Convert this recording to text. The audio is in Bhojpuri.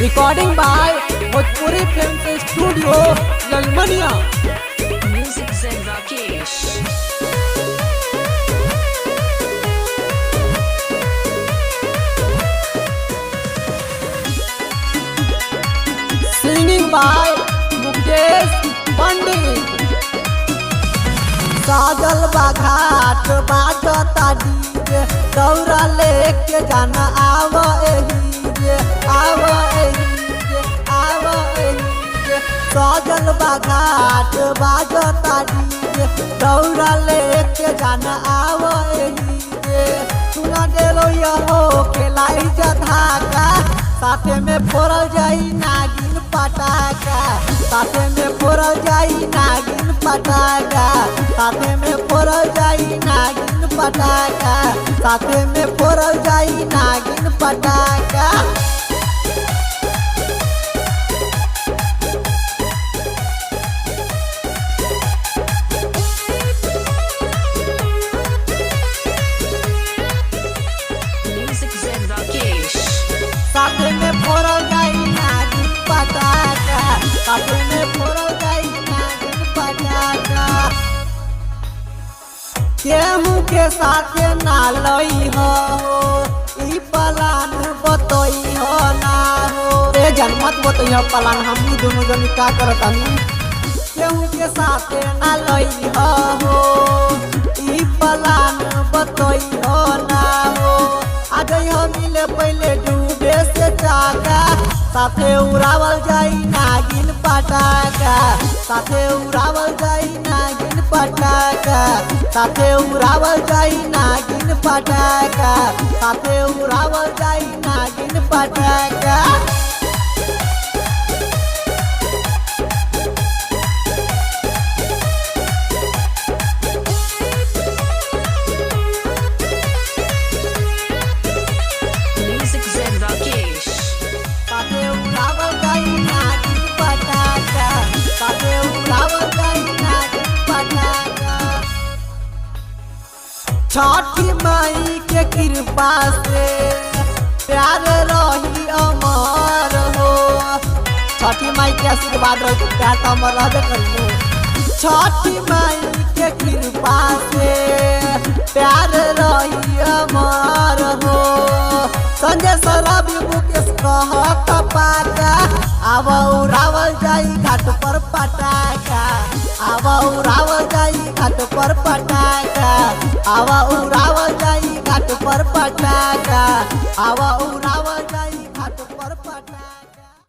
Recording by Bhojpuri film studio Lalmania. Music Zen Rakesh. Singing by Mukesh Pandit. साजल बाघाट बाजता डीजे दौरा लेके जाना आव एहीजे आव एहीजे आव एहीजे। साजल बाघाट बाजता डीजे दौरा लेके जाना आव एहीजे। सुना देलो यहो खेलाई जधाका साथे में फोड़ल जाई नागिन पटाखा साथे में फोड़ल जाई नागिन पटाखा साथे में फोड़ल जाई नागिन पटाखा साथे में फोड़ल जाई नागिन पटाखा। Music Zen Rakesh. साथे में फोड़ल जाई नागिन पटाखा साथे में फोड़ल जाई नागिन पटाखा। केहू के साथे ना लई हो ई पलान बतई हो ना हो ए जनमत बतई हो पलान हमनी दोनों जनी का करतानी। केहू के साथे ना लई हो ई पलान बतई हो ना हो। आज हम मिले पहले डूबे से चाका साथे उड़ावल जाई नागिन पटाखा साथे उड़ावल जाई नागिन पटाखा साथे उड़ावल जाई नागिन पटाखा साथे उड़ावल जाई नागिन पटाखा। Music Zen Rakesh. साथे उड़ावल जाई नागिन पटाखा साथे उड़ावल जाई नागिन पटाखा। छठी माई के कृपा से प्यार रही अमर हो। छठी माई के आशीर्वाद रही तो प्यार तो अमर रहबे करी। छठी माई के कृपा से प्यार रही अमर हो। संजय सराबी मुकेश कहत पाका आव उड़ावल जाई घाट पर पटाखा आव उड़ावल जाई घाट पर पटाखा आव उड़ावल जाई घाट पर पटाखा आव उड़ावल जाई घाट पर पटाखा।